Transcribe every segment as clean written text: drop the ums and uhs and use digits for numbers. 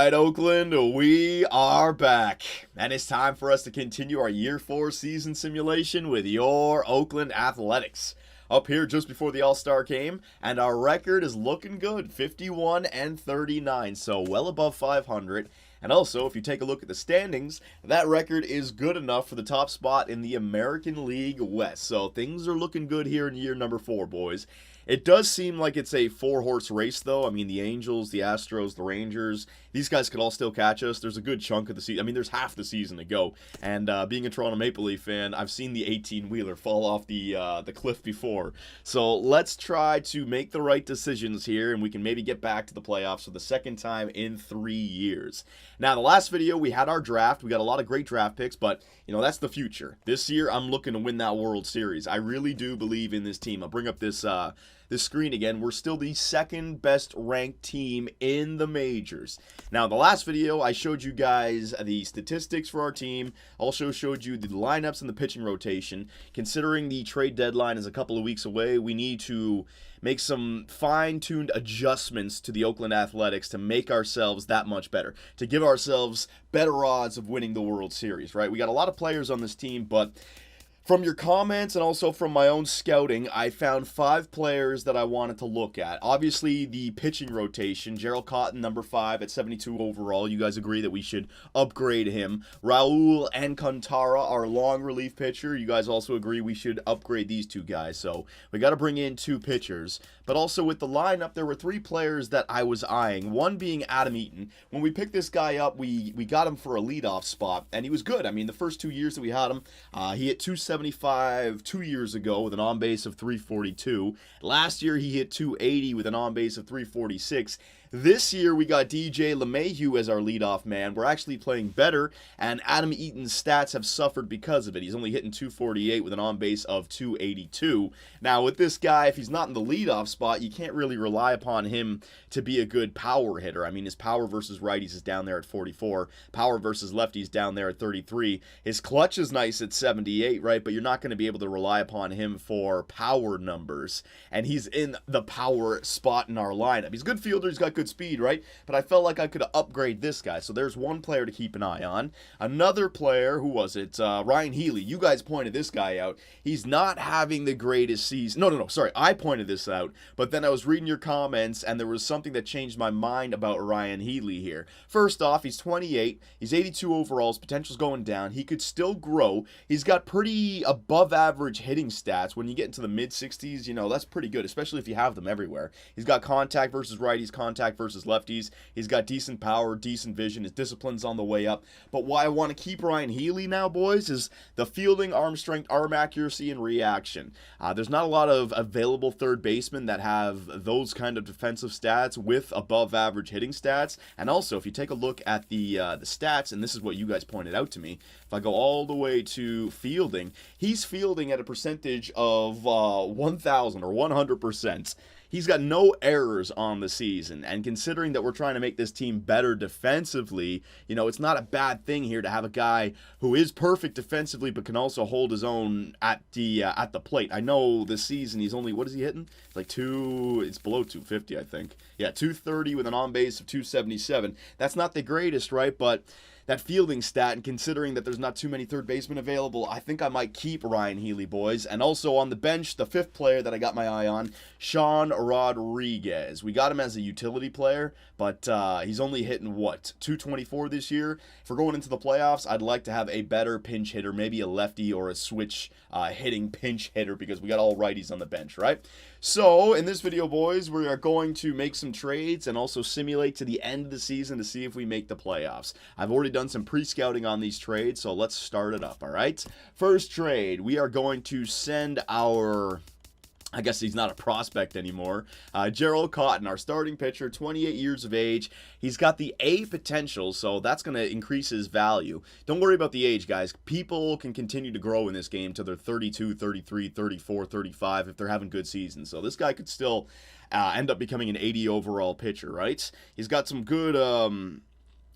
right, Oakland, we are back. And it's time for us to continue our Year 4 season simulation with your Oakland Athletics. Up here just before the All-Star game, and our record is looking good, 51-39, so well above 500. And also, if you take a look at the standings, that record is good enough for the top spot in the American League West. So things are looking good here in year number 4, boys. It does seem like it's a 4-horse race, though. I mean, the Angels, the Astros, the Rangers, these guys could all still catch us. There's a good chunk of the season. I mean, there's half the season to go. And being a Toronto Maple Leaf fan, I've seen the 18-wheeler fall off the cliff before. So let's try to make the right decisions here, and we can maybe get back to the playoffs for the second time in 3 years. Now, the last video, we had our draft. We got a lot of great draft picks, but, you know, that's the future. This year, I'm looking to win that World Series. I really do believe in this team. I'll bring up this screen again. We're still the second best ranked team in the majors. Now, in the last video, I showed you guys the statistics for our team. Also showed you the lineups and the pitching rotation. Considering the trade deadline is a couple of weeks away, we need to make some fine-tuned adjustments to the Oakland Athletics to make ourselves that much better, to give ourselves better odds of winning the World Series, right? We got a lot of players on this team, but from your comments and also from my own scouting, I found 5 players that I wanted to look at. Obviously, the pitching rotation. Gerald Cotton, number 5 at 72 overall. You guys agree that we should upgrade him. Raul Alcantara, our long relief pitcher. You guys also agree we should upgrade these 2 guys. So we got to bring in 2 pitchers. But also with the lineup, there were 3 players that I was eyeing. One being Adam Eaton. When we picked this guy up, we got him for a leadoff spot, and he was good. I mean, the first 2 years that we had him, he hit 275 2 years ago with an on-base of 342. Last year, he hit 280 with an on-base of 346. This year, we got DJ LeMahieu as our leadoff man. We're actually playing better, and Adam Eaton's stats have suffered because of it. He's only hitting 248 with an on-base of 282. Now, with this guy, if he's not in the leadoff spot, you can't really rely upon him to be a good power hitter. I mean, his power versus righties is down there at 44. Power versus lefties down there at 33. His clutch is nice at 78, right? But you're not going to be able to rely upon him for power numbers. And he's in the power spot in our lineup. He's a good fielder. He's got good speed, right? But I felt like I could upgrade this guy. So there's one player to keep an eye on. Another player, who was it? Ryan Healy. You guys pointed this guy out. He's not having the greatest season. No, sorry. I pointed this out. But then I was reading your comments, and there was something that changed my mind about Ryan Healy here. First off, he's 28. He's 82 overall. His potential's going down. He could still grow. He's got pretty above average hitting stats. When you get into the mid-60s, you know, that's pretty good, especially if you have them everywhere. He's got contact versus righties, contact versus lefties. He's got decent power, decent vision. His discipline's on the way up. But why I want to keep Ryan Healy now, boys, is the fielding, arm strength, arm accuracy, and reaction. There's not a lot of available third basemen that have those kind of defensive stats with above average hitting stats. And also, if you take a look at the stats, and this is what you guys pointed out to me, if I go all the way to fielding, he's fielding at a percentage of 1,000 or 100%. He's got no errors on the season, and considering that we're trying to make this team better defensively, you know, it's not a bad thing here to have a guy who is perfect defensively but can also hold his own at the plate. I know this season he's only, what is he hitting? Like it's below 250, I think. Yeah, 230 with an on-base of 277. That's not the greatest, right? But that fielding stat, and considering that there's not too many third basemen available, I think I might keep Ryan Healy, boys. And also on the bench, the 5th player that I got my eye on, Sean Rodriguez. We got him as a utility player, but he's only hitting, what, 224 this year? If we're going into the playoffs, I'd like to have a better pinch hitter, maybe a lefty or a switch hitting pinch hitter, because we got all righties on the bench, right? So, in this video, boys, we are going to make some trades and also simulate to the end of the season to see if we make the playoffs. I've already done some pre-scouting on these trades, so let's start it up, all right? First trade, we are going to send our, I guess he's not a prospect anymore, Gerald Cotton, our starting pitcher, 28 years of age. He's got the A potential, so that's going to increase his value. Don't worry about the age, guys. People can continue to grow in this game till they're 32, 33, 34, 35 if they're having good seasons. So this guy could still end up becoming an 80 overall pitcher, right? He's got some good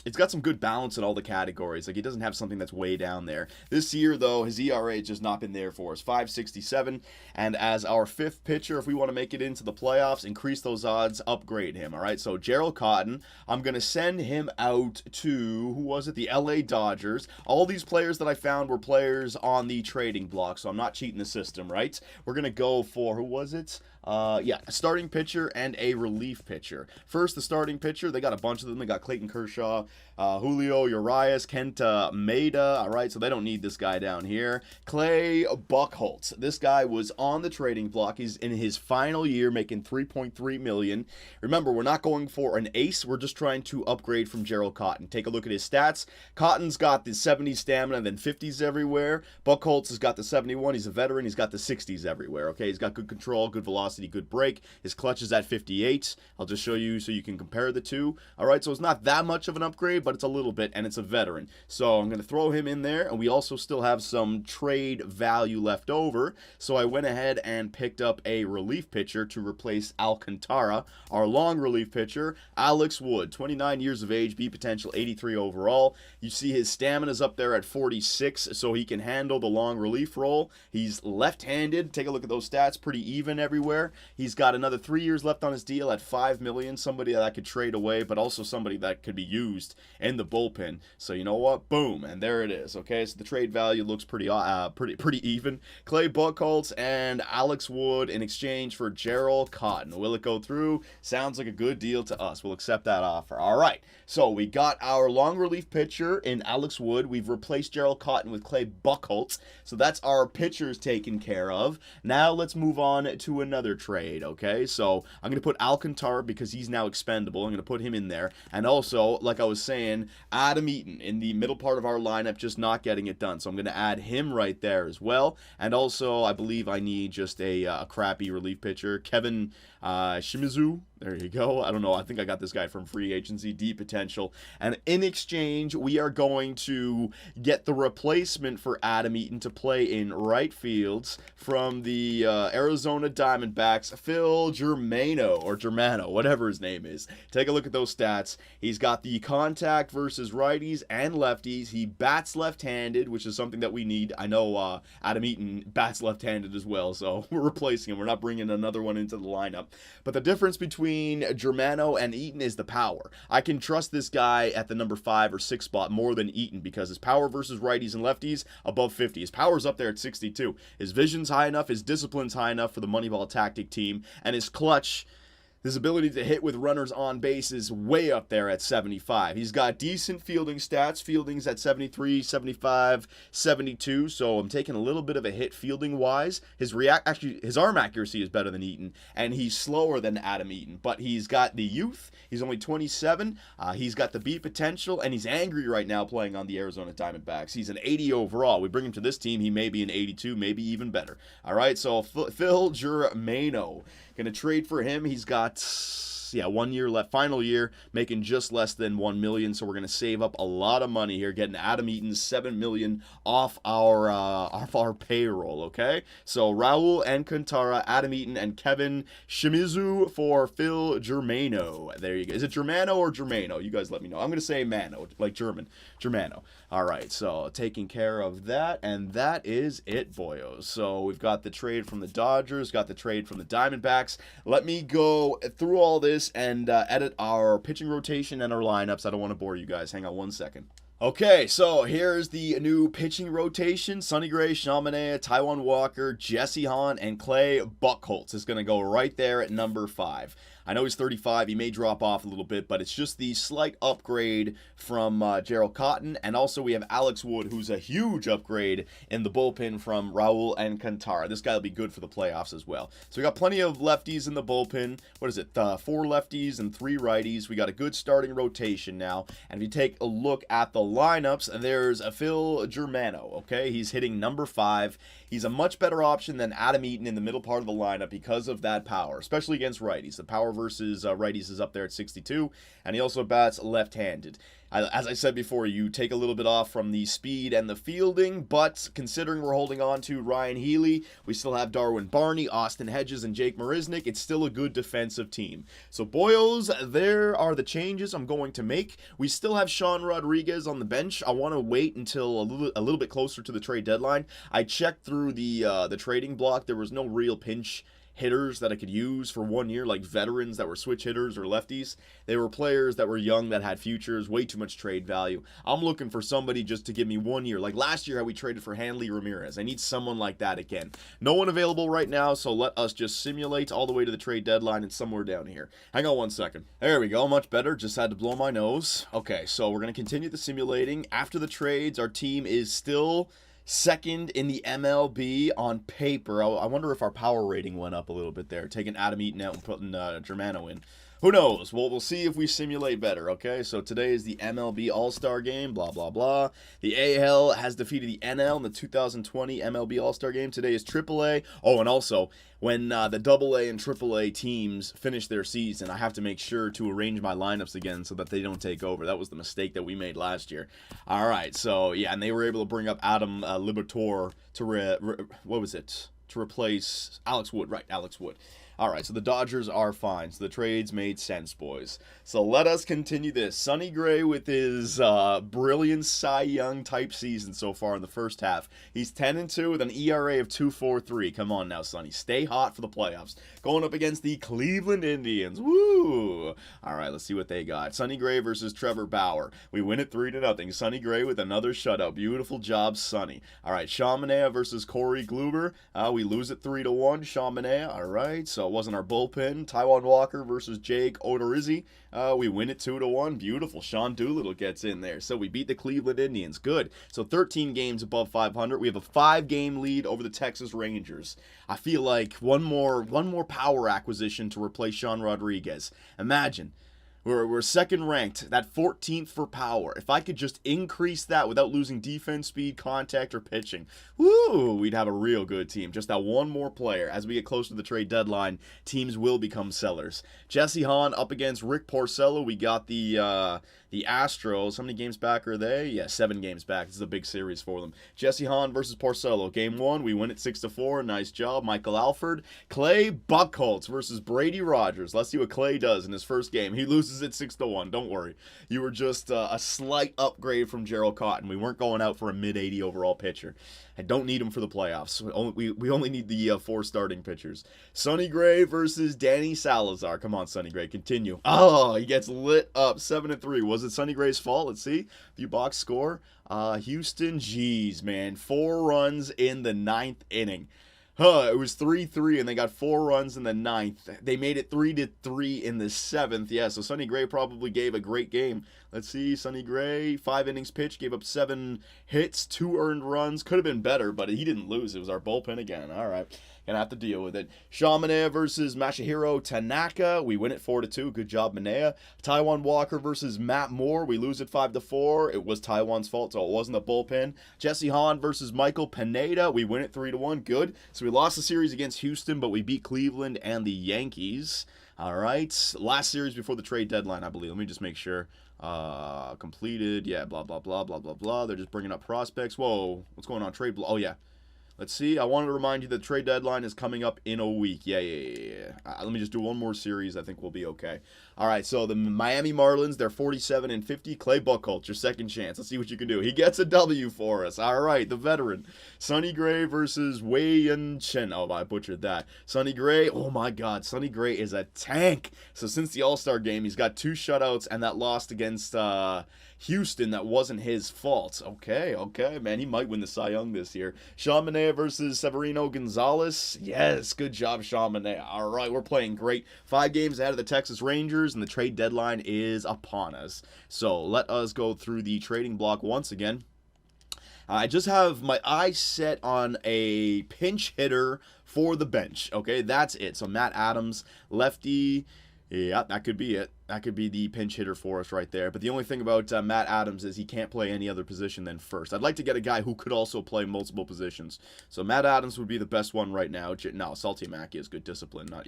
it's got some good balance in all the categories. Like, he doesn't have something that's way down there. This year, though, his ERA has just not been there for us. 5.67. And as our fifth pitcher, if we want to make it into the playoffs, increase those odds, upgrade him. All right, so Gerald Cotton, I'm going to send him out to, who was it? The LA Dodgers. All these players that I found were players on the trading block, so I'm not cheating the system, right? We're going to go for, who was it? A starting pitcher and a relief pitcher. First, the starting pitcher, they got a bunch of them. They got Clayton Kershaw, Julio Urias, Kenta Maeda. All right, so they don't need this guy down here. Clay Buchholz. This guy was on the trading block. He's in his final year, making $3.3 million. Remember, we're not going for an ace. We're just trying to upgrade from Gerald Cotton. Take a look at his stats. Cotton's got the 70s stamina and then 50s everywhere. Buchholz has got the 71. He's a veteran. He's got the 60s everywhere. Okay, he's got good control, good velocity, good break. His clutch is at 58. I'll just show you so you can compare the two. All right, so it's not that much of an upgrade, but it's a little bit, and it's a veteran. So I'm going to throw him in there, and we also still have some trade value left over. So I went ahead and picked up a relief pitcher to replace Alcantara. Our long relief pitcher, Alex Wood, 29 years of age, B potential 83 overall. You see his stamina's up there at 46, so he can handle the long relief role. He's left-handed. Take a look at those stats, pretty even everywhere. He's got another 3 years left on his deal at $5 million. Somebody that I could trade away, but also somebody that could be used in the bullpen. So you know what? Boom, and there it is. Okay, so the trade value looks pretty even. Clay Buchholz and Alex Wood in exchange for Gerald Cotton. Will it go through? Sounds like a good deal to us. We'll accept that offer. All right, so we got our long relief pitcher in Alex Wood. We've replaced Gerald Cotton with Clay Buchholz. So that's our pitchers taken care of. Now let's move on to another trade, okay? So I'm going to put Alcantara because he's now expendable. I'm going to put him in there. And also, like I was saying, Adam Eaton in the middle part of our lineup, just not getting it done. So I'm going to add him right there as well. And also, I believe I need just a crappy relief pitcher. Kevin Shimizu. There you go. I don't know. I think I got this guy from free agency, D potential. And in exchange, we are going to get the replacement for Adam Eaton to play in right fields from the Arizona Diamondbacks, Phil Germano, whatever his name is. Take a look at those stats. He's got the contact versus righties and lefties. He bats left-handed, which is something that we need. I know Adam Eaton bats left-handed as well, so we're replacing him. We're not bringing another one into the lineup. But the difference between Germano and Eaton is the power. I can trust this guy at the number 5 or 6 spot more than Eaton because his power versus righties and lefties above 50. His power's up there at 62. His vision's high enough, his discipline's high enough for the Moneyball tactic team, and his clutch, his ability to hit with runners on base is way up there at 75. He's got decent fielding stats. Fielding's at 73, 75, 72. So I'm taking a little bit of a hit fielding-wise. His arm accuracy is better than Eaton, and he's slower than Adam Eaton. But he's got the youth. He's only 27. He's got the beat potential, and he's angry right now playing on the Arizona Diamondbacks. He's an 80 overall. We bring him to this team, he may be an 82, maybe even better. All right, so Phil Germano. Going to trade for him. He's got 1 year left, final year, making just less than $1 million. So we're going to save up a lot of money here, getting Adam Eaton's $7 million off our payroll. Okay, so Raul Alcantara, Adam Eaton, and Kevin Shimizu for Phil Germano. There you go. Is it Germano or Germano? You guys let me know. I'm going to say Mano, like German. Germano. All right, so taking care of that, and that is it, boyos. So we've got the trade from the Dodgers, got the trade from the Diamondbacks. Let me go through all this and edit our pitching rotation and our lineups. I don't want to bore you guys. Hang on one second. Okay, so here's the new pitching rotation. Sonny Gray, Sean Manaea, Taijuan Walker, Jesse Hahn, and Clay Buchholz is going to go right there at number 5. I know he's 35. He may drop off a little bit, but it's just the slight upgrade from Gerald Cotton. And also we have Alex Wood, who's a huge upgrade in the bullpen from Raul Alcantara. This guy will be good for the playoffs as well. So we got plenty of lefties in the bullpen. What is it? 4 lefties and 3 righties. We got a good starting rotation now. And if you take a look at the lineups, there's a Phil Germano. Okay, he's hitting number 5. He's a much better option than Adam Eaton in the middle part of the lineup because of that power, especially against righties. The power versus righties is up there at 62, and he also bats left-handed. As I said before, you take a little bit off from the speed and the fielding, but considering we're holding on to Ryan Healy, we still have Darwin Barney, Austin Hedges, and Jake Marisnick. It's still a good defensive team. So, boyos, there are the changes I'm going to make. We still have Sean Rodriguez on the bench. I want to wait until a little bit closer to the trade deadline. I checked through the trading block. There was no real pinch hitters that I could use for 1 year, like veterans that were switch hitters or lefties. They were players that were young that had futures, way too much trade value. I'm looking for somebody just to give me 1 year. Like last year how we traded for Hanley Ramirez. I need someone like that again. No one available right now, so let us just simulate all the way to the trade deadline and somewhere down here. Hang on 1 second. There we go, much better. Just had to blow my nose. Okay, so we're going to continue the simulating. After the trades, our team is still second in the MLB on paper. I wonder if our power rating went up a little bit there, taking Adam Eaton out and putting Germano in. Who knows? Well, we'll see if we simulate better, okay? So today is the MLB All-Star Game, blah, blah, blah. The AL has defeated the NL in the 2020 MLB All-Star Game. Today is AAA. Oh, and also, when the AA and AAA teams finish their season, I have to make sure to arrange my lineups again so that they don't take over. That was the mistake that we made last year. All right, so, yeah, and they were able to bring up Adam Liberatore to replace Alex Wood. Right, Alex Wood. All right, so the Dodgers are fine. So the trades made sense, boys. So let us continue this. Sonny Gray with his brilliant Cy Young type season so far in the first half. He's 10-2 with an ERA of 2.43. Come on now, Sonny. Stay hot for the playoffs. Going up against the Cleveland Indians. Woo! All right, let's see what they got. Sonny Gray versus Trevor Bauer. We win it 3-0. Sonny Gray with another shutout. Beautiful job, Sonny. All right, Sean Manaea versus Corey Kluber. We lose it 3-1. Sean Manaea. All right, so it wasn't our bullpen. Taijuan Walker versus Jake Odorizzi. We win it 2-1. Beautiful. Sean Doolittle gets in there. So we beat the Cleveland Indians. Good. So 13 games above 500. We have a 5-game lead over the Texas Rangers. I feel like one more power acquisition to replace Sean Rodriguez. Imagine. We're second ranked, that 14th for power. If I could just increase that without losing defense, speed, contact, or pitching, woo, we'd have a real good team. Just that one more player. As we get close to the trade deadline, teams will become sellers. Jesse Hahn up against Rick Porcello. We got the Astros. How many games back are they? Yeah, 7 games back. This is a big series for them. Jesse Hahn versus Porcello. Game 1, we win it 6-4. Nice job. Michael Alford. Clay Buchholz versus Brady Rogers. Let's see what Clay does in his first game. He loses it 6-1. Don't worry. You were just a slight upgrade from Gerald Cotton. We weren't going out for a mid-80 overall pitcher. I don't need him for the playoffs. We only need the 4 starting pitchers. Sonny Gray versus Danny Salazar. Come on, Sonny Gray. Continue. Oh, he gets lit up. 7-3. Was it Sonny Gray's fault? Let's see. View box score. Houston, geez, man. 4 runs in the 9th inning. It was 3-3, and they got 4 runs in the 9th. They made it 3-3 in the 7th. Yeah, so Sonny Gray probably gave a great game. Let's see, Sonny Gray, 5 innings pitched, gave up 7 hits, 2 earned runs. Could have been better, but he didn't lose. It was our bullpen again. All right, gonna have to deal with it. Sean Manaea versus Masahiro Tanaka. We win it 4-2. Good job, Manaea. Taijuan Walker versus Matt Moore. We lose it 5-4. It was Taijuan's fault, so it wasn't the bullpen. Jesse Hahn versus Michael Pineda. We win it 3-1. Good. So we lost the series against Houston, but we beat Cleveland and the Yankees. All right. Last series before the trade deadline, I believe. Let me just make sure. Completed. Yeah, blah, blah, blah, blah, blah, blah. They're just bringing up prospects. Whoa. What's going on? Trade. Oh, yeah. Let's see. I wanted to remind you the trade deadline is coming up in a week. Yeah. Let me just do one more series. I think we'll be okay. All right, so the Miami Marlins, they're 47-50. Clay Buchholz, your second chance. Let's see what you can do. He gets a W for us. All right, the veteran. Sonny Gray versus Wei Yin Chen. Oh, I butchered that. Sonny Gray, oh my God, Sonny Gray is a tank. So since the All-Star game, he's got 2 shutouts and that lost against Houston that wasn't his fault. Okay, man, he might win the Cy Young this year. Sean Manaea versus Severino Gonzalez. Yes, good job, Sean Manaea. All right, we're playing great. 5 games ahead of the Texas Rangers, and the trade deadline is upon us. So let us go through the trading block once again. I just have my eyes set on a pinch hitter for the bench. Okay, that's it. So Matt Adams, lefty. Yeah, that could be it. That could be the pinch hitter for us right there. But the only thing about Matt Adams is he can't play any other position than first. I'd like to get a guy who could also play multiple positions. So Matt Adams would be the best one right now. No, Salty Mackey is good discipline. No.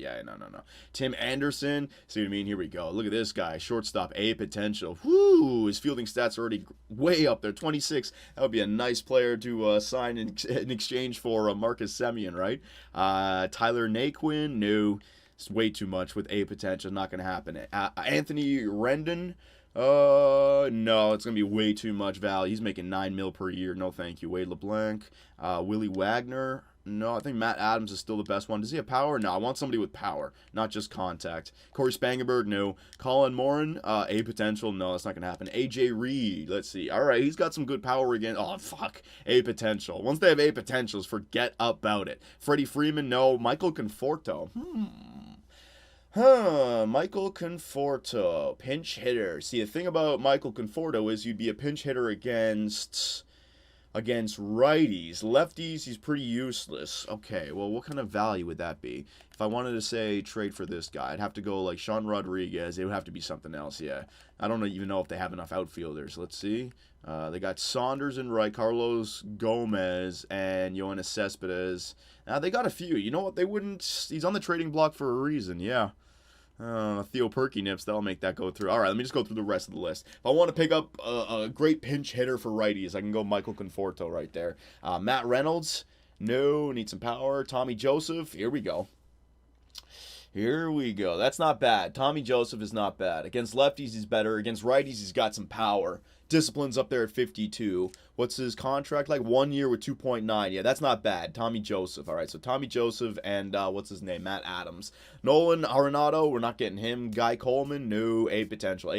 Tim Anderson. See what I mean? Here we go. Look at this guy. Shortstop, A potential. Whoo! His fielding stats are already way up there. 26. That would be a nice player to sign in exchange for Marcus Semien, right? Tyler Naquin. No. It's way too much with A potential. Not going to happen. Anthony Rendon. No, it's going to be way too much value. He's making $9 million per year. No, thank you. Wade LeBlanc. Willie Wagner. No, I think Matt Adams is still the best one. Does he have power? No, I want somebody with power, not just contact. Corey Spangenberg, no. Colin Moran, A potential. No, that's not going to happen. AJ Reed, let's see. All right, he's got some good power again. Oh, fuck. A potential. Once they have A potentials, forget about it. Freddie Freeman, no. Michael Conforto. Michael Conforto, pinch hitter. See, the thing about Michael Conforto is you'd be a pinch hitter against righties. Lefties, he's pretty useless. Okay, well, what kind of value would that be? If I wanted to say trade for this guy, I'd have to go like Sean Rodriguez. It would have to be something else, yeah. I don't even know if they have enough outfielders. Let's see. They got Saunders in right, Carlos Gomez, and Yoenis Cespedes. They got a few. You know what? They wouldn't. He's on the trading block for a reason, yeah. Theo Perky nips, that'll make that go through. All right, let me just go through the rest of the list. If I want to pick up a great pinch hitter for righties, I can go Michael Conforto right there. Matt Reynolds, no, need some power. Tommy Joseph, here we go. That's not bad. Tommy Joseph is not bad. Against lefties, he's better. Against righties, he's got some power. Discipline's up there at 52. What's his contract like? 1 year with 2.9. Yeah, that's not bad. Tommy Joseph. All right, so Tommy Joseph and what's his name? Matt Adams. Nolan Arenado, we're not getting him. Guy Coleman, no. A potential.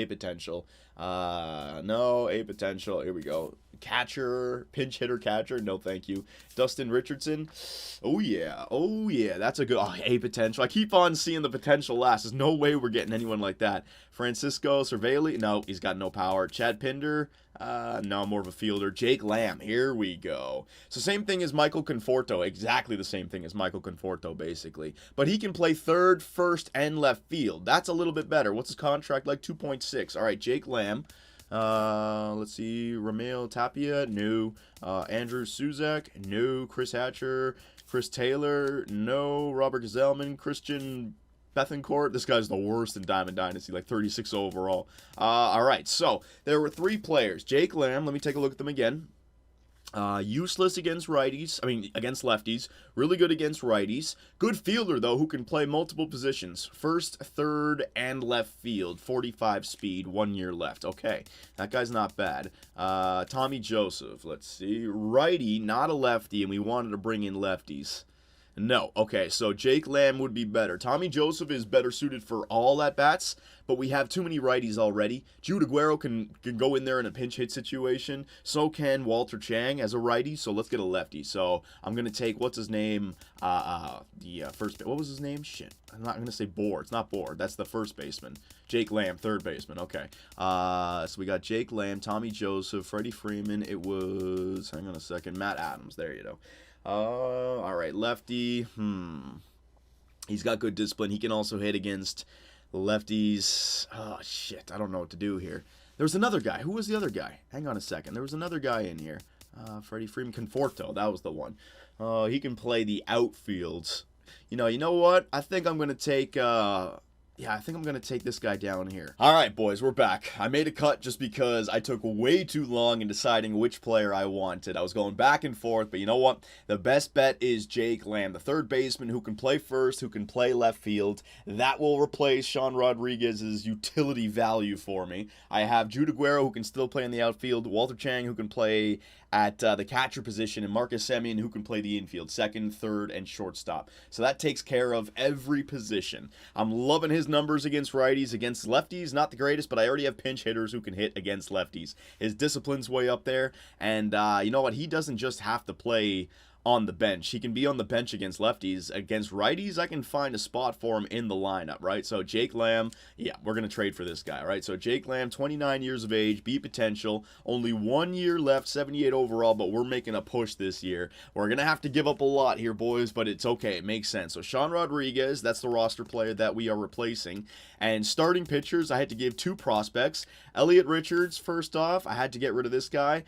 No, A potential. Here we go. Catcher, pinch hitter catcher, no thank you. Dustin Richardson, oh yeah, that's a good, A potential. I keep on seeing the potential last. There's no way we're getting anyone like that. Francisco Cervelli, no, he's got no power. Chad Pinder, no, more of a fielder. Jake Lamb, here we go. So same thing as Michael Conforto, exactly the same thing as Michael Conforto, basically. But he can play third, first, and left field. That's a little bit better. What's his contract like? 2.6. All right, Jake Lamb. Let's see, Ramil Tapia, no. Andrew Suzak, no. Chris Hatcher, Chris Taylor, no. Robert Gazelman, Christian Bethencourt. This guy's the worst in Diamond Dynasty, like 36 overall. All right, so there were 3 players. Jake Lamb, let me take a look at them again. Useless against against lefties. Really good against righties. Good fielder, though, who can play multiple positions. First, third, and left field. 45 speed, 1 year left. Okay, that guy's not bad. Tommy Joseph, let's see. Righty, not a lefty, and we wanted to bring in lefties. No. Okay, so Jake Lamb would be better. Tommy Joseph is better suited for all at-bats, but we have too many righties already. Jude Aguero can go in there in a pinch hit situation. So can Walter Chang as a righty, so let's get a lefty. So I'm going to take, what's his name? First, what was his name? Shit. I'm not going to say Bohr. It's not Bohr. That's the first baseman. Jake Lamb, third baseman. Okay. So we got Jake Lamb, Tommy Joseph, Freddie Freeman. It was, hang on a second, Matt Adams. There you go. All right, lefty. He's got good discipline. He can also hit against lefties. Oh, shit. I don't know what to do here. There was another guy. Who was the other guy? Hang on a second. There was another guy in here. Freddie Freeman. Conforto. That was the one. He can play the outfields. You know what? I think I'm going to take... I think I'm going to take this guy down here. All right, boys, we're back. I made a cut just because I took way too long in deciding which player I wanted. I was going back and forth, but you know what? The best bet is Jake Lamb, the third baseman who can play first, who can play left field. That will replace Sean Rodriguez's utility value for me. I have Jude Aguero, who can still play in the outfield, Walter Chang, who can play at the catcher position, and Marcus Semien, who can play the infield, second, third, and shortstop. So that takes care of every position. I'm loving his numbers against righties. Against lefties, not the greatest, but I already have pinch hitters who can hit against lefties. His discipline's way up there, and you know what? He doesn't just have to play on the bench. He can be on the bench against lefties. Against righties, I can find a spot for him in the lineup, right? So Jake Lamb, yeah, we're going to trade for this guy, right? So Jake Lamb, 29 years of age, beat potential, only 1 year left, 78 overall, but we're making a push this year. We're going to have to give up a lot here, boys, but it's okay. It makes sense. So Sean Rodriguez, that's the roster player that we are replacing. And starting pitchers, I had to give 2 prospects. Elliot Richards, first off, I had to get rid of this guy.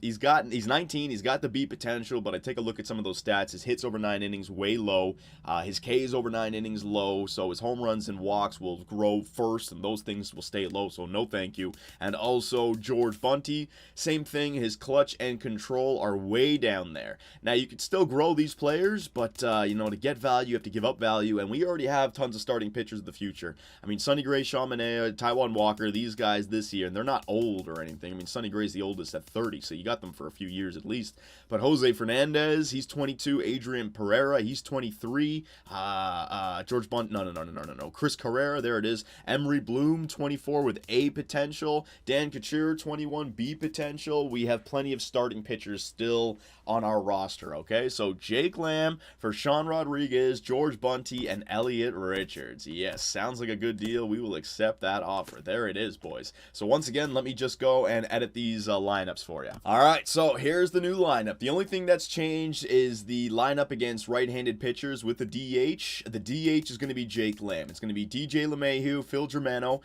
He's 19, he's got the beat potential, but I take a look at some of those stats. His hits over 9 innings, way low. His Ks over 9 innings, low. So his home runs and walks will grow first, and those things will stay low, so no thank you. And also George Bunty, same thing. His clutch and control are way down there. Now, you could still grow these players, but, to get value, you have to give up value, and we already have tons of starting pitchers in the future. I mean, Sonny Gray, Sean Manaea, Taijuan Walker, these guys this year, and they're not old or anything. I mean, Sonny Gray's the oldest at 30, so you got them for a few years at least. But Jose Fernandez, he's 22. Adrian Pereira, he's 23. George Bunt, no. Chris Carrera, there it is. Emery Bloom, 24 with A potential. Dan Couture, 21, B potential. We have plenty of starting pitchers still on our roster, okay? So Jake Lamb for Sean Rodriguez, George Bunty, and Elliot Richards. Yes, sounds like a good deal. We will accept that offer. There it is, boys. So once again, let me just go and edit these lineups for you. All right, so here's the new lineup. The only thing that's changed is the lineup against right-handed pitchers with the DH. The DH is going to be Jake Lamb. It's going to be DJ LeMahieu, Phil Germano,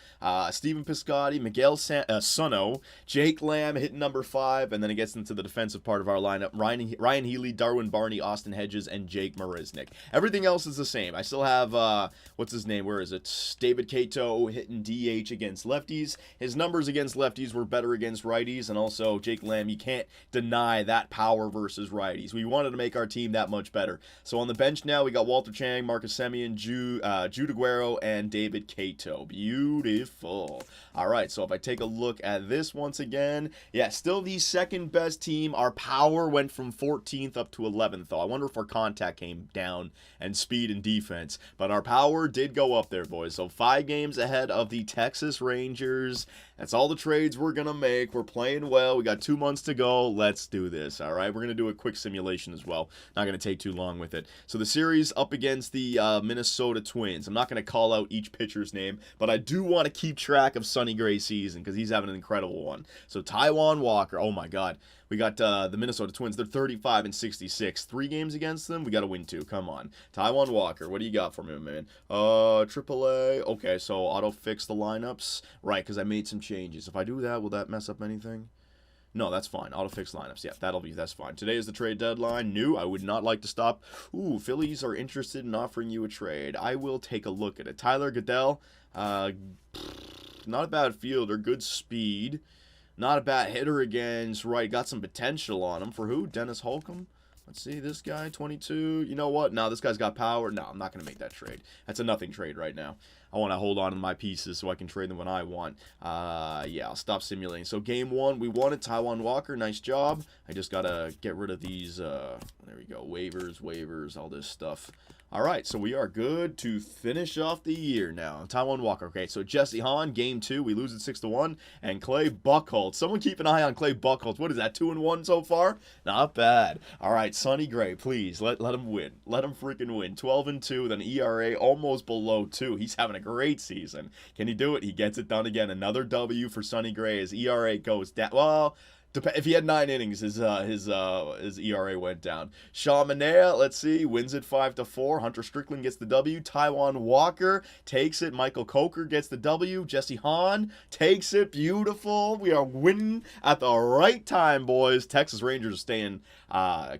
Stephen Piscotty, Miguel Sano, Jake Lamb hitting number 5, and then it gets into the defensive part of our lineup. Ryan Healy, Darwin Barney, Austin Hedges, and Jake Marisnick. Everything else is the same. I still have, what's his name? Where is it? David Cato hitting DH against lefties. His numbers against lefties were better against righties, and also Jake Lamb, you can't deny that power versus righties. We wanted to make our team that much better. So on the bench now, we got Walter Chang, Marcus Semien, Jude Aguero, and David Cato. Beautiful. All right, so if I take a look at this once again, yeah, still the second best team. Our power went from 14th up to 11th, though. I wonder if our contact came down and speed and defense, but our power did go up there, boys. So 5 games ahead of the Texas Rangers. That's all the trades we're going to make. We're playing well. We got 2 months to go. Let's do this, all right? We're going to do a quick simulation as well. Not going to take too long with it. So the series up against the Minnesota Twins. I'm not going to call out each pitcher's name, but I do want to keep track of Sonny Gray's season because he's having an incredible one. So Taijuan Walker. Oh, my God. We got the Minnesota Twins. They're 35 and 66. 3 games against them. We got to win 2. Come on. Taijuan Walker. What do you got for me, man? AAA. Okay, so auto fix the lineups. Right, because I made some changes. If I do that, will that mess up anything? No, that's fine. Auto fix lineups. Yeah, that's fine. Today is the trade deadline. New. I would not like to stop. Ooh, Phillies are interested in offering you a trade. I will take a look at it. Tyler Goodell. Not a bad fielder. Good speed. Not a bad hitter against right. Got some potential on him. For who? Dennis Holcomb? Let's see. This guy, 22. You know what? No, this guy's got power. No, I'm not going to make that trade. That's a nothing trade right now. I want to hold on to my pieces so I can trade them when I want. Yeah, I'll stop simulating. So game 1, we won it. Taijuan Walker, nice job. I just got to get rid of these, there we go, waivers, all this stuff. All right, so we are good to finish off the year now. Taijuan Walker. Okay, so Jesse Hahn, game 2, we lose it 6-1. And Clay Buchholz. Someone keep an eye on Clay Buchholz. What is that, 2-1 so far? Not bad. All right, Sonny Gray, please, let him win. Let him freaking win. 12-2 with an ERA almost below 2. He's having a great season. Can he do it? He gets it done again. Another W for Sonny Gray. His ERA goes down. Well, if he had 9 innings, his ERA went down. Sean Manaea, let's see, wins it 5-4. Hunter Strickland gets the W. Taijuan Walker takes it. Michael Coker gets the W. Jesse Hahn takes it. Beautiful. We are winning at the right time, boys. Texas Rangers are staying,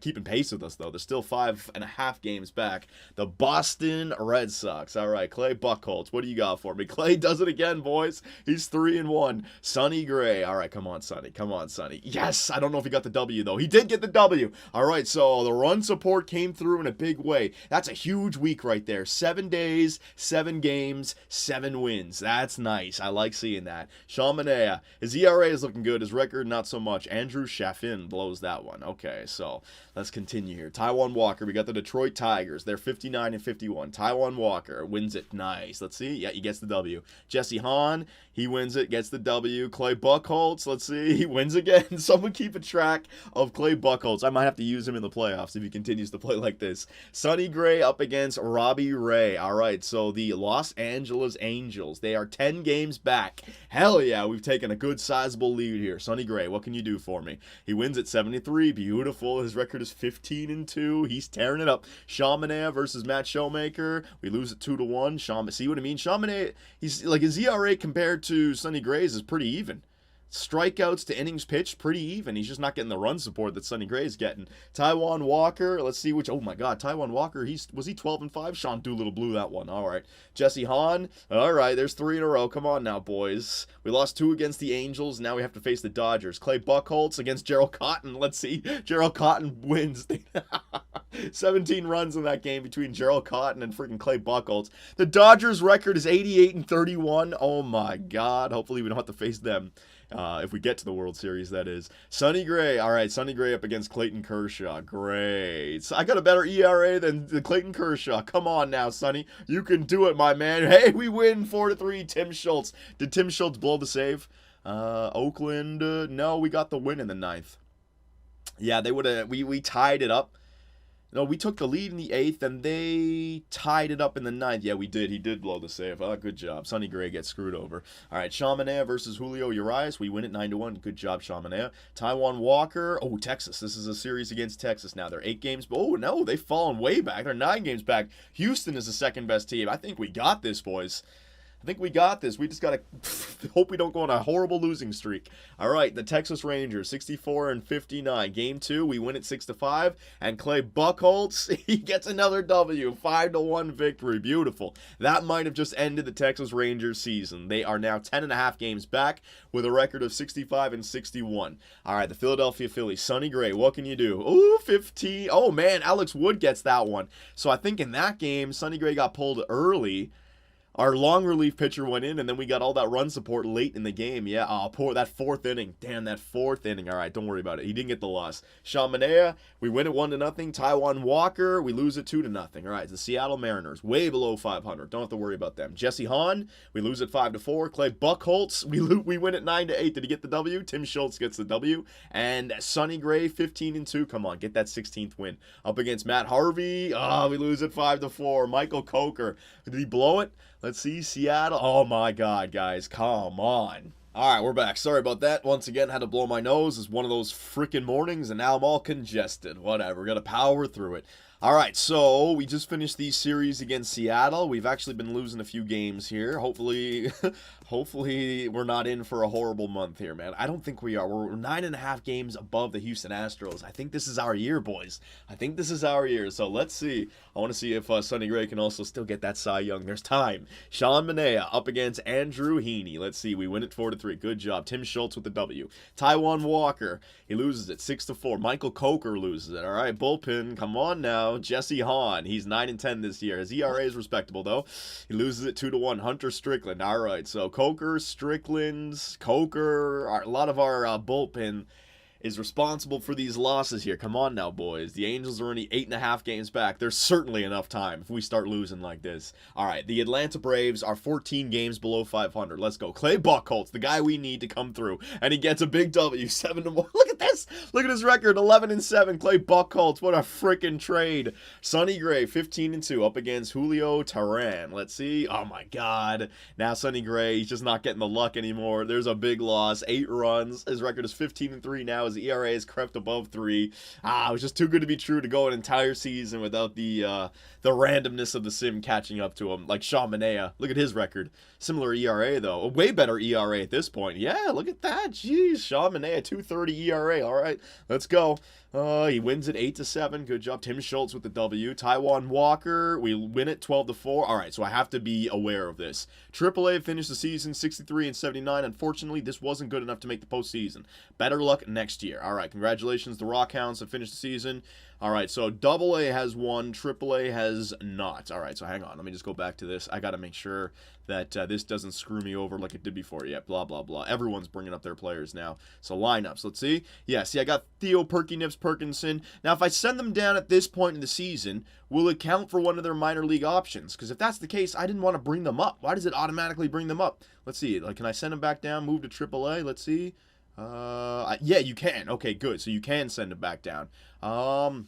keeping pace with us, though. They're still 5.5 games back. The Boston Red Sox. All right, Clay Buchholz, what do you got for me? Clay does it again, boys. He's 3-1. Sonny Gray. All right, come on, Sonny. Come on, Sonny. Yes, I don't know if he got the W, though. He did get the W. All right, so the run support came through in a big way. That's a huge week right there. 7 days, 7 games, 7 wins. That's nice. I like seeing that. Sean Manaea, his ERA is looking good. His record, not so much. Andrew Chaffin blows that one. Okay, so let's continue here. Taijuan Walker, we got the Detroit Tigers. They're 59 and 51. Taijuan Walker wins it. Nice. Let's see. Yeah, he gets the W. Jesse Hahn, he wins it, gets the W. Clay Buchholz, let's see. He wins again. Can someone keep a track of Clay Buchholz? I might have to use him in the playoffs if he continues to play like this. Sonny Gray up against Robbie Ray. All right, so the Los Angeles Angels, they are 10 games back. Hell yeah, we've taken a good sizable lead here. Sonny Gray, what can you do for me? He wins at 73. Beautiful. His record is 15-2. He's tearing it up. Sean Manaea versus Matt Showmaker. We lose at 2-1. See what I mean? Sean Manaea, he's like, his ERA compared to Sonny Gray's is pretty even. Strikeouts to innings pitched, pretty even. He's just not getting the run support that Sonny Gray's getting. Taijuan Walker, let's see which. Oh my God, Taijuan Walker. Was he 12-5? Sean Doolittle blew that one. All right. Jesse Hahn. All right, there's 3 in a row. Come on now, boys. We lost 2 against the Angels. Now we have to face the Dodgers. Clay Buchholz against Gerald Cotton. Let's see. Gerald Cotton wins. 17 runs in that game between Gerald Cotton and freaking Clay Buchholz. The Dodgers' record is 88-31. Oh my God. Hopefully we don't have to face them. If we get to the World Series, that is. Sonny Gray. All right, Sonny Gray up against Clayton Kershaw. Great. So I got a better ERA than the Clayton Kershaw. Come on now, Sonny. You can do it, my man. Hey, we win 4-3. Tim Schultz. Did Tim Schultz blow the save? Oakland. No, we got the win in the 9th. Yeah, they would have. We tied it up. No, we took the lead in the 8th, and they tied it up in the 9th. Yeah, we did. He did blow the save. Oh, good job. Sonny Gray gets screwed over. All right, Sean Manaea versus Julio Urias. We win it 9-1. Good job, Sean Manaea. Taijuan Walker. Oh, Texas. This is a series against Texas now. They're 8 games. Oh, no, they've fallen way back. They're 9 games back. Houston is the second-best team. I think we got this, boys. I think we got this. We just got to hope we don't go on a horrible losing streak. All right, the Texas Rangers, 64-59. Game 2, we win it 6-5. And Clay Buchholz, he gets another W, 5-1 victory. Beautiful. That might have just ended the Texas Rangers season. They are now 10.5 games back with a record of 65-61. All right, the Philadelphia Phillies, Sonny Gray, what can you do? Ooh, 15. Oh, man, Alex Wood gets that one. So I think in that game, Sonny Gray got pulled early. Our long relief pitcher went in, and then we got all that run support late in the game. Yeah, poor that 4th inning. Damn, that 4th inning. All right, don't worry about it. He didn't get the loss. Sean Manaea, we win it 1-0. Taijuan Walker, we lose it 2-0. All right, the Seattle Mariners, way below 500. Don't have to worry about them. Jesse Hahn, we lose it 5-4. Clay Buchholz, we win it 9-8. Did he get the W? Tim Schultz gets the W. And Sonny Gray, 15-2. Come on, get that 16th win. Up against Matt Harvey, we lose it 5-4. Michael Coker, did he blow it? Let's see, Seattle. Oh, my God, guys. Come on. All right, we're back. Sorry about that. Once again, had to blow my nose. It's one of those freaking mornings, and now I'm all congested. Whatever. Got to power through it. All right, so we just finished the series against Seattle. We've actually been losing a few games here. Hopefully we're not in for a horrible month here, man. I don't think we are. We're 9.5 games above the Houston Astros. I think this is our year, boys. I think this is our year. So let's see. I want to see if Sonny Gray can also still get that Cy Young. There's time. Sean Manaea up against Andrew Heaney. Let's see. We win it 4-3. Good job. Tim Schultz with the W. Taijuan Walker. He loses it 6-4. Michael Coker loses it. All right, bullpen. Come on now. Jesse Hahn. He's 9-10 this year. His ERA is respectable, though. He loses it 2-1. Hunter Strickland. All right, so Coker, Strickland's, Coker, a lot of our bullpen is responsible for these losses here. Come on now, boys. The Angels are only 8.5 games back. There's certainly enough time if we start losing like this. All right, the Atlanta Braves are 14 games below 500. Let's go. Clay Buchholz, the guy we need to come through, and he gets a big W, 7-1. Look at this. Look at his record, 11-7. Clay Buchholz, what a freaking trade. Sonny Gray, 15-2, up against Julio Teheran. Let's see. Oh my God. Now Sonny Gray, he's just not getting the luck anymore. There's a big loss. 8 runs. His record is 15-3 now. His ERA has crept above 3. It was just too good to be true to go an entire season without the randomness of the sim catching up to him. Like Sean Manaea. Look at his record. Similar ERA, though. A way better ERA at this point. Yeah, look at that. Jeez, Sean Manaea, 2.30 ERA. All right, let's go. He wins it 8-7. Good job. Tim Schultz with the W. Taijuan Walker, we win it 12-4. All right, so I have to be aware of this. AAA finished the season 63-79. Unfortunately, this wasn't good enough to make the postseason. Better luck next year. All right, congratulations. The Rockhounds have finished the season. All right, so AA has won, AAA has not. All right, so hang on. Let me just go back to this. I got to make sure that this doesn't screw me over like it did before. Yeah, blah, blah, blah. Everyone's bringing up their players now. So lineups, let's see. Yeah, see, I got Theo, Perky, Nips, Perkinson. Now, if I send them down at this point in the season, will it count for one of their minor league options? Because if that's the case, I didn't want to bring them up. Why does it automatically bring them up? Let's see. Like, can I send them back down, move to AAA? Let's see. Yeah, you can. Okay, good. So you can send it back down. How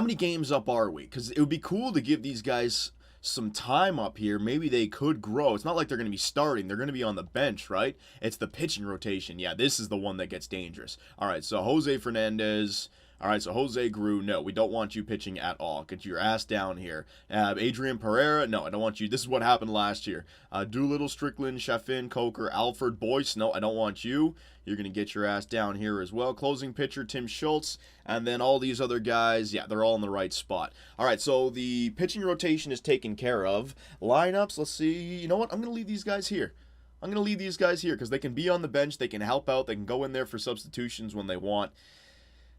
many games up are we? Because it would be cool to give these guys some time up here. Maybe they could grow. It's not like they're going to be starting. They're going to be on the bench, right? It's the pitching rotation. Yeah, this is the one that gets dangerous. All right, so Jose Fernandez. All right, so Jose Grew, no, we don't want you pitching at all. Get your ass down here. Adrian Pereira, no, I don't want you. This is what happened last year. Doolittle, Strickland, Sheffin, Coker, Alfred, Boyce, no, I don't want you. You're going to get your ass down here as well. Closing pitcher, Tim Schultz, and then all these other guys, yeah, they're all in the right spot. All right, so the pitching rotation is taken care of. Lineups, let's see. You know what? I'm going to leave these guys here. I'm going to leave these guys here because they can be on the bench. They can help out. They can go in there for substitutions when they want.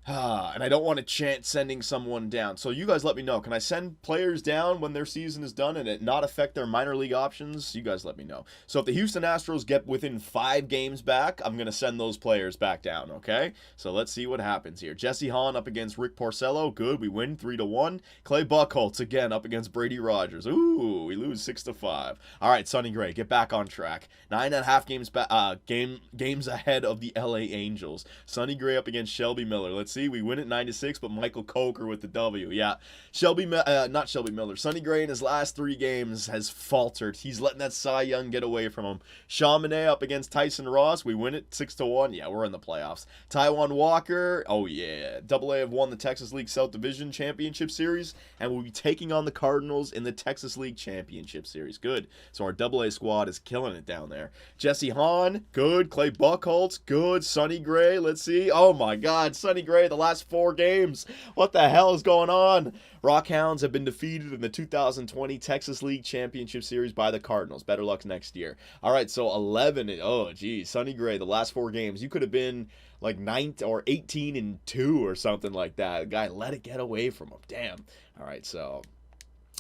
And I don't want to chance sending someone down. So you guys let me know. Can I send players down when their season is done and it not affect their minor league options? You guys let me know. So if the Houston Astros get within 5 games back, I'm going to send those players back down, okay? So let's see what happens here. Jesse Hahn up against Rick Porcello. Good. We win 3-1. Clay Buchholz again up against Brady Rogers. Ooh, we lose 6-5. All right, Sonny Gray, get back on track. 9.5 games ahead of the LA Angels. Sonny Gray up against Shelby Miller. Let's see, we win at 9-6, but Michael Coker with the W. Yeah, not Shelby Miller. Sonny Gray in his last 3 games has faltered. He's letting that Cy Young get away from him. Sean Manaea up against Tyson Ross. We win it 6-1. Yeah, we're in the playoffs. Taijuan Walker. Oh yeah, AA have won the Texas League South Division Championship Series, and we'll be taking on the Cardinals in the Texas League Championship Series. Good. So our AA squad is killing it down there. Jesse Hahn. Good. Clay Buchholz. Good. Sonny Gray. Let's see. Oh my God, Sonny Gray. The last 4 games. What the hell is going on? Rockhounds have been defeated in the 2020 Texas League Championship Series by the Cardinals. Better luck next year. All right, so 11. Oh, geez. Sonny Gray, the last 4 games. You could have been like 9 or 18-2 or something like that. The guy let it get away from him. Damn. All right, so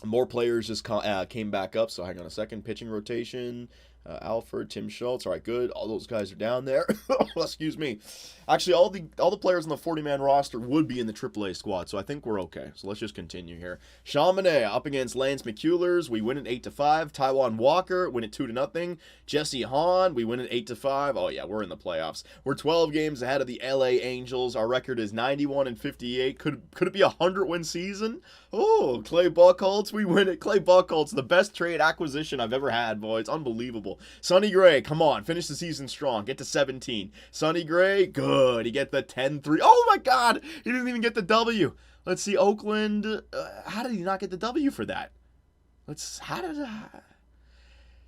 more players just came back up. So hang on a second. Pitching rotation. Alfred, Tim Schultz. All right, good. All those guys are down there. Excuse me. Actually, all the players on the 40-man roster would be in the AAA squad, so I think we're okay. So let's just continue here. Sean Manaea up against Lance McCullers. We win at 8-5. Taijuan Walker win at 2-0. Jesse Hahn, we win at 8-5. Oh yeah, we're in the playoffs. We're 12 games ahead of the LA Angels. Our record is 91-58. Could it be a 100-win season? Oh, Clay Buchholz, we win it. Clay Buchholz, the best trade acquisition I've ever had, boy. It's unbelievable. Sonny Gray, come on, finish the season strong. Get to 17. Sonny Gray, good. He get the 10-3. Oh my God, he didn't even get the W. Let's see, Oakland. How did he not get the W for that?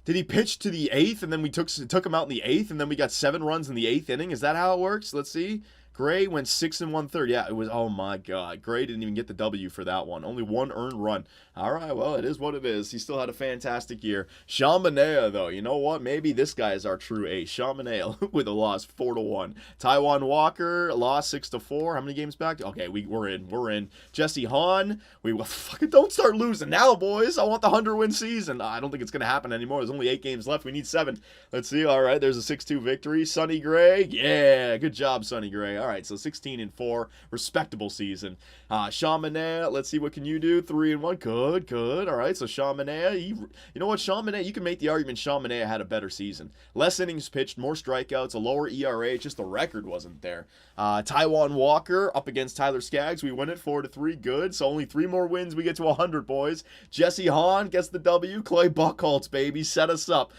Did he pitch to the 8th and then we took him out in the 8th and then we got 7 runs in the 8th inning? Is that how it works? Let's see. Gray went 6 1/3. Yeah, it was, oh my God. Gray didn't even get the W for that one. Only 1 earned run. All right, well, it is what it is. He still had a fantastic year. Sean Manaea, though, you know what? Maybe this guy is our true ace. Sean Manaea with a loss 4-1. Taijuan Walker, lost 6-4. How many games back? Okay, we're in. Jesse Hahn, we fucking don't start losing now, boys. I want the 100-win season. I don't think it's going to happen anymore. There's only 8 games left. We need 7. Let's see. All right, there's a 6-2 victory. Sonny Gray, yeah, good job, Sonny Gray. All right, so 16-4, respectable season. Sean Manaea, let's see, what can you do? 3-1, good. All right, so Sean Manaea, you know what, Sean Manaea, you can make the argument Sean Manaea had a better season. Less innings pitched, more strikeouts, a lower ERA, just the record wasn't there. Taijuan Walker up against Tyler Skaggs, we win it 4-3, good. So only 3 more wins, we get to 100, boys. Jesse Hahn gets the W. Clay Buchholz, baby, set us up.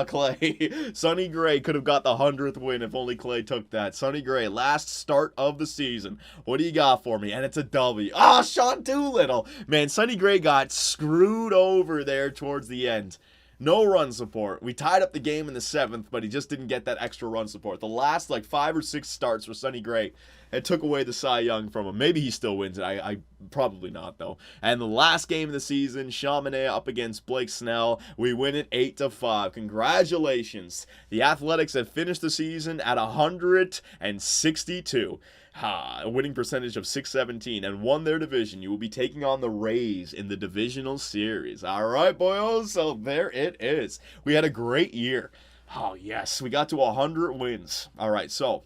Clay. Sonny Gray could have got the 100th win if only Clay took that. Sonny Gray, last start of the season. What do you got for me? And it's a W. Sean Doolittle. Man, Sonny Gray got screwed over there towards the end. No run support. We tied up the game in the 7th, but he just didn't get that extra run support. The last 5 or 6 starts for Sonny Gray, it took away the Cy Young from him. Maybe he still wins it. I probably not, though. And the last game of the season, Sean Manaea up against Blake Snell. We win it 8-5. Congratulations. The Athletics have finished the season at 162. A winning percentage of .617 and won their division. You will be taking on the Rays in the divisional series. All right, boys. So there it is. We had a great year. Oh, yes. We got to 100 wins. All right, so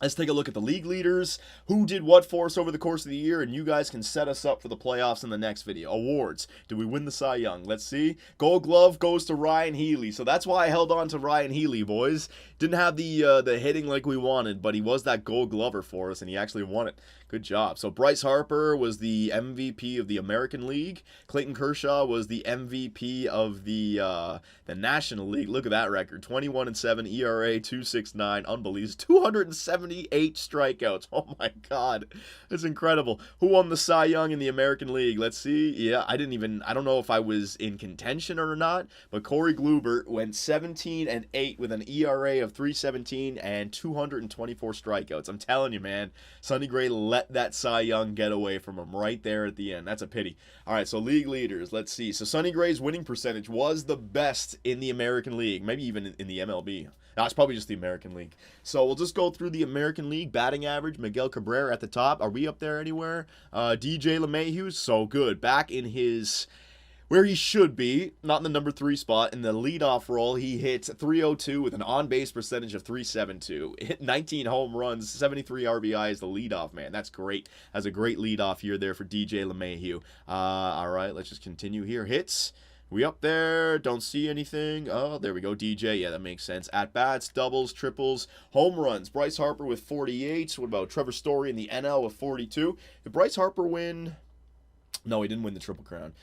Let's take a look at the league leaders, who did what for us over the course of the year, and you guys can set us up for the playoffs in the next video. Awards. Did we win the Cy Young? Let's see. Gold Glove goes to Ryan Healy. So that's why I held on to Ryan Healy, boys. Didn't have the hitting like we wanted, but he was that Gold Glover for us, and he actually won it. Good job. So Bryce Harper was the MVP of the American League. Clayton Kershaw was the MVP of the National League. Look at that record. 21-7, ERA 2.69. Unbelievable. 278 strikeouts. Oh my God. That's incredible. Who won the Cy Young in the American League? Let's see. Yeah, I don't know if I was in contention or not, but Corey Kluber went 17-8 with an ERA of 3.17 and 224 strikeouts. I'm telling you, man. Sonny Gray let that Cy Young get away from him right there at the end. That's a pity. All right, so league leaders. Let's see. So Sonny Gray's winning percentage was the best in the American League, maybe even in the MLB. No, it's probably just the American League. So we'll just go through the American League. Batting average, Miguel Cabrera at the top. Are we up there anywhere? DJ LeMahieu, so good. Back in his... where he should be, not in the number 3 spot. In the leadoff role, he hit .302 with an on-base percentage of .372. Hit 19 home runs, 73 RBI as the leadoff man. That's great. Has a great leadoff year there for DJ LeMahieu. All right, let's just continue here. Hits. We up there? Don't see anything. Oh, there we go. DJ. Yeah, that makes sense. At-bats, doubles, triples, home runs. Bryce Harper with 48. What about Trevor Story in the NL with 42? Did Bryce Harper win... No, he didn't win the Triple Crown.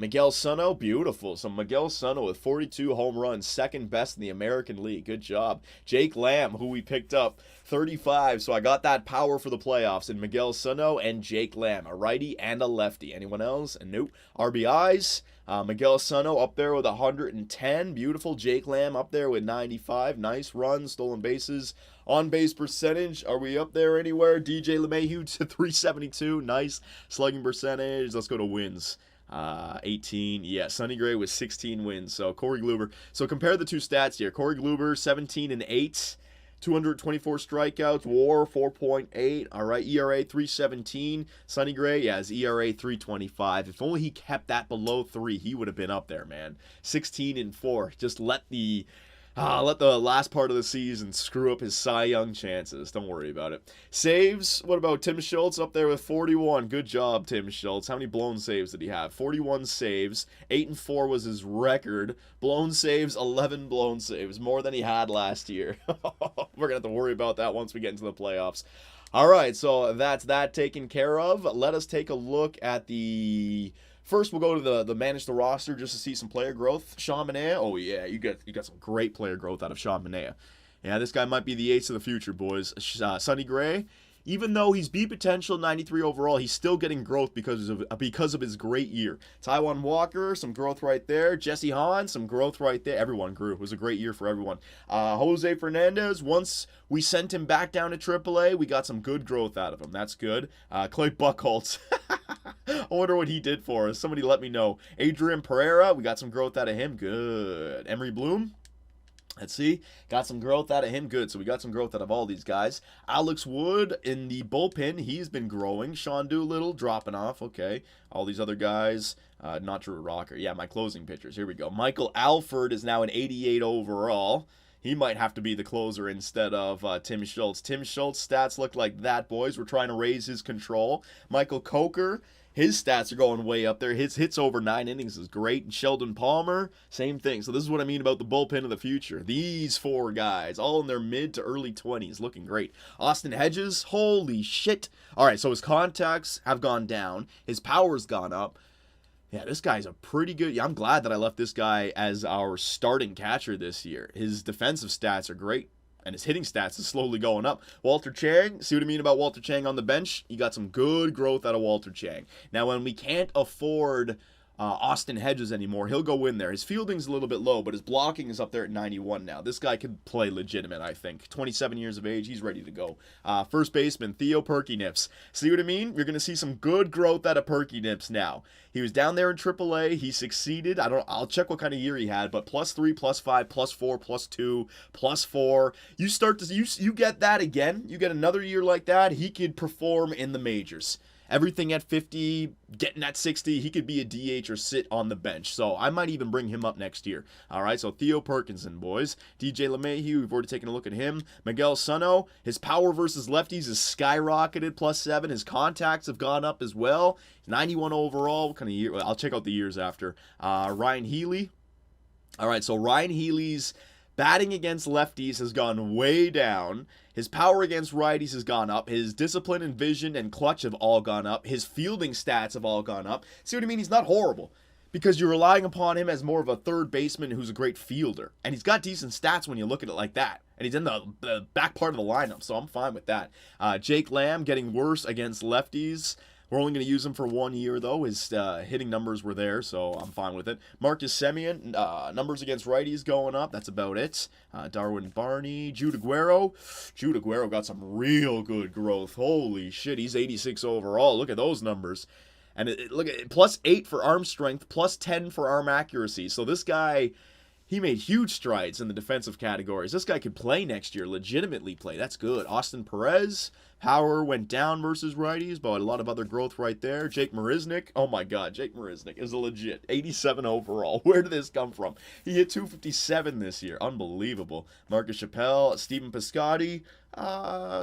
Miguel Sano, beautiful. So Miguel Sano with 42 home runs, second best in the American League. Good job. Jake Lamb, who we picked up, 35. So I got that power for the playoffs in Miguel Sano and Jake Lamb, a righty and a lefty. Anyone else? Nope. RBIs, Miguel Sano up there with 110. Beautiful. Jake Lamb up there with 95. Nice runs, stolen bases. On-base percentage, are we up there anywhere? DJ LeMahieu to 372. Nice. Slugging percentage. Let's go to wins. 18. Yeah, Sonny Gray was 16 wins. So Corey Kluber. So compare the two stats here. Corey Kluber, 17-8. 224 strikeouts. WAR 4.8. All right, ERA 3.17. Sonny Gray, yeah, his ERA 3.25. If only he kept that below 3, he would have been up there, man. 16-4. Just let the last part of the season screw up his Cy Young chances. Don't worry about it. Saves, what about Tim Schultz up there with 41? Good job, Tim Schultz. How many blown saves did he have? 41 saves. 8-4 was his record. Blown saves, 11 blown saves. More than he had last year. We're going to have to worry about that once we get into the playoffs. All right, so that's that taken care of. Let us take a look at the... First, we'll go to the manage the roster just to see some player growth. Sean Manaea, oh yeah, you got some great player growth out of Sean Manaea. Yeah, this guy might be the ace of the future, boys. Sonny Gray, even though he's B potential 93 overall, he's still getting growth because of his great year. Taijuan Walker, some growth right there. Jesse Hahn, some growth right there. Everyone grew. It was a great year for everyone. Jose Fernandez, once we sent him back down to AAA, we got some good growth out of him. That's good. Clay Buchholz. I wonder what he did for us. Somebody let me know. Adrian Pereira, we got some growth out of him. Good. Emery Bloom. Let's see. Got some growth out of him. Good. So we got some growth out of all these guys. Alex Wood in the bullpen. He's been growing. Sean Doolittle dropping off. Okay. All these other guys. Not Drew Rocker. Yeah, my closing pitchers. Here we go. Michael Alford is now an 88 overall. He might have to be the closer instead of Tim Schultz. Tim Schultz stats look like that, boys. We're trying to raise his control. Michael Coker, his stats are going way up there. His hits over 9 innings is great. And Sheldon Palmer, same thing. So this is what I mean about the bullpen of the future. These 4 guys, all in their mid to early 20s, looking great. Austin Hedges, holy shit. All right, so his contacts have gone down. His power's gone up. Yeah, this guy's a pretty good... Yeah, I'm glad that I left this guy as our starting catcher this year. His defensive stats are great, and his hitting stats is slowly going up. Walter Chang, see what I mean about Walter Chang on the bench? You got some good growth out of Walter Chang. Now, when we can't afford Austin Hedges anymore, he'll go in there. His fielding's a little bit low, but his blocking is up there at 91 now. This guy could play legitimate, I think. 27 years of age, he's ready to go. First baseman, Theo Perky-Nips. See what I mean? You're going to see some good growth out of Perky-Nips now. He was down there in AAA. He succeeded. I'll check what kind of year he had, but +3, +5, +4, +2, +4. You start to you get that again. You get another year like that, he could perform in the majors. everything at 50, getting at 60. He could be a DH or sit on the bench. So I might even bring him up next year. All right, so Theo Perkinson, boys. DJ LeMahieu, we've already taken a look at him. Miguel Sano, his power versus lefties is skyrocketed, +7. His contacts have gone up as well. 91 overall. What kind of year? I'll check out the years after. Ryan Healy. All right, so Ryan Healy's batting against lefties has gone way down. His power against righties has gone up. His discipline and vision and clutch have all gone up. His fielding stats have all gone up. See what I mean? He's not horrible because you're relying upon him as more of a third baseman who's a great fielder. And he's got decent stats when you look at it like that. And he's in the back part of the lineup, so I'm fine with that. Jake Lamb getting worse against lefties. We're only going to use him for 1 year, though. His hitting numbers were there, so I'm fine with it. Marcus Semien, numbers against righties going up. That's about it. Darwin Barney, Jude Aguero. Jude Aguero got some real good growth. Holy shit, he's 86 overall. Look at those numbers. And look at +8 for arm strength, +10 for arm accuracy. So this guy, he made huge strides in the defensive categories. This guy could play next year, legitimately play. That's good. Austin Perez, power went down versus righties, but a lot of other growth right there. Jake Marisnick, oh my God, Jake Marisnick is a legit 87 overall. Where did this come from? He hit 257 this year. Unbelievable. Marcus Chappelle, Stephen Piscotty,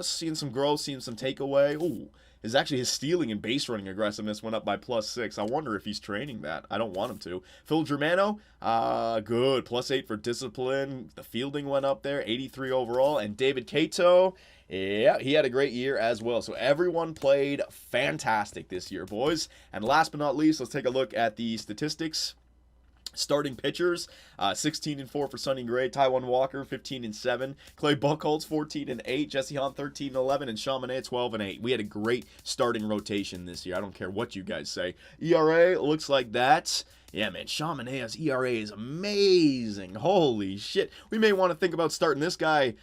seeing some growth, seeing some takeaway. Ooh. His stealing and base running aggressiveness went up by +6. I wonder if he's training that. I don't want him to. Phil Germano, good. +8 for discipline. The fielding went up there, 83 overall. And David Cato, yeah, he had a great year as well. So everyone played fantastic this year, boys. And last but not least, let's take a look at the statistics. Starting pitchers, 16-4 for Sonny Gray, Taijuan Walker 15-7, Clay Buchholz 14-8, Jesse Hahn 13-11, and Sean Manaea 12-8. We had a great starting rotation this year. I don't care what you guys say. ERA looks like that. Yeah, man, Sean Manea's ERA is amazing. Holy shit. We may want to think about starting this guy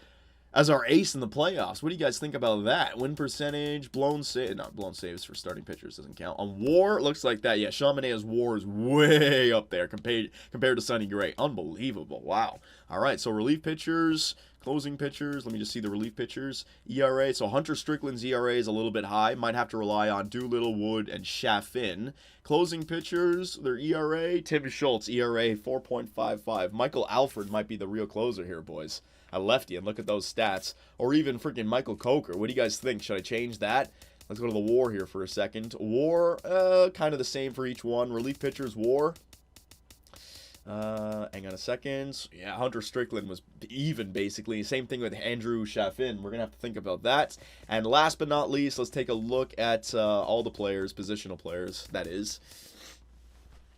as our ace in the playoffs. What do you guys think about that? Win percentage, blown saves for starting pitchers doesn't count. On WAR, looks like that. Yeah, Sean Manea's WAR is way up there compared to Sonny Gray. Unbelievable. Wow. All right, so relief pitchers, closing pitchers. Let me just see the relief pitchers. ERA. So Hunter Strickland's ERA is a little bit high. Might have to rely on Doolittle, Wood, and Chaffin. Closing pitchers, their ERA. Tim Schultz, ERA 4.55. Michael Alford might be the real closer here, boys. A lefty, and look at those stats. Or even freaking Michael Coker. What do you guys think? Should I change that? Let's go to the WAR here for a second. WAR, kind of the same for each one. Relief pitchers, WAR. Hang on a second. Yeah, Hunter Strickland was even, basically. Same thing with Andrew Chaffin. We're going to have to think about that. And last but not least, let's take a look at all the players, positional players, that is.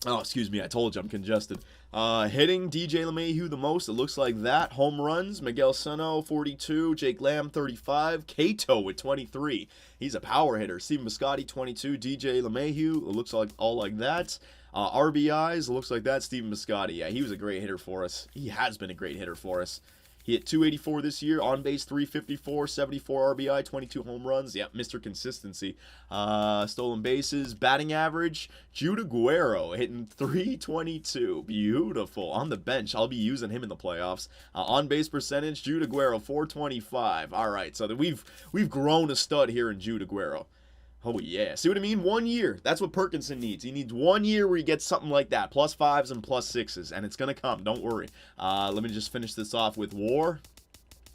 Oh, excuse me, I told you I'm congested. Hitting DJ LeMahieu the most, it looks like that. Home runs, Miguel Sano, 42. Jake Lamb, 35. Cato with 23. He's a power hitter. Stephen Piscotty, 22. DJ LeMahieu, it looks like all like that. RBIs, it looks like that. Stephen Piscotty, yeah, he was a great hitter for us. He has been a great hitter for us. He hit 284 this year, on base 354, 74 RBI, 22 home runs. Yep, Mr. Consistency. Stolen bases, batting average, Jude Aguero hitting 322. Beautiful. On the bench, I'll be using him in the playoffs. On base percentage, Jude Aguero 425. All right, so we've grown a stud here in Jude Aguero. Oh, yeah. See what I mean? 1 year. That's what Perkinson needs. He needs 1 year where he gets something like that. +5s and +6s. And it's going to come. Don't worry. Let me just finish this off with WAR.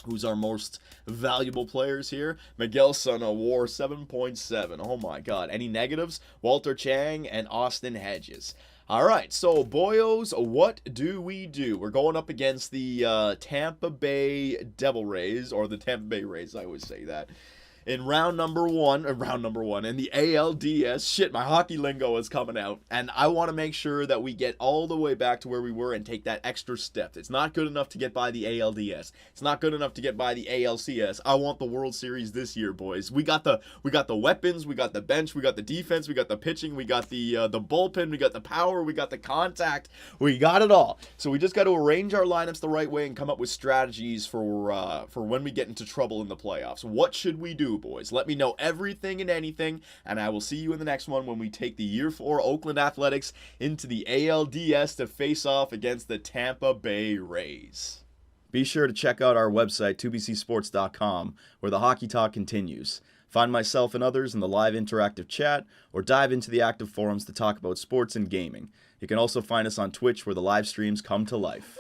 Who's our most valuable players here? Miguel Sano, WAR 7.7. Oh, my God. Any negatives? Walter Chang and Austin Hedges. All right, so boyos, what do we do? We're going up against the Tampa Bay Devil Rays, or the Tampa Bay Rays, I always say that. In round number one, in the ALDS, shit, my hockey lingo is coming out, and I want to make sure that we get all the way back to where we were and take that extra step. It's not good enough to get by the ALDS. It's not good enough to get by the ALCS. I want the World Series this year, boys. We got the weapons, we got the bench, we got the defense, we got the pitching, we got the bullpen, we got the power, we got the contact, we got it all. So we just got to arrange our lineups the right way and come up with strategies for when we get into trouble in the playoffs. What should we do, boys? Let me know everything and anything, and I will see you in the next one when we take the Year 4 Oakland Athletics into the ALDS to face off against the Tampa Bay Rays. Be sure to check out our website, 2bcsports.com, where the hockey talk continues. Find myself and others in the live interactive chat, or dive into the active forums to talk about sports and gaming. You can also find us on Twitch where the live streams come to life.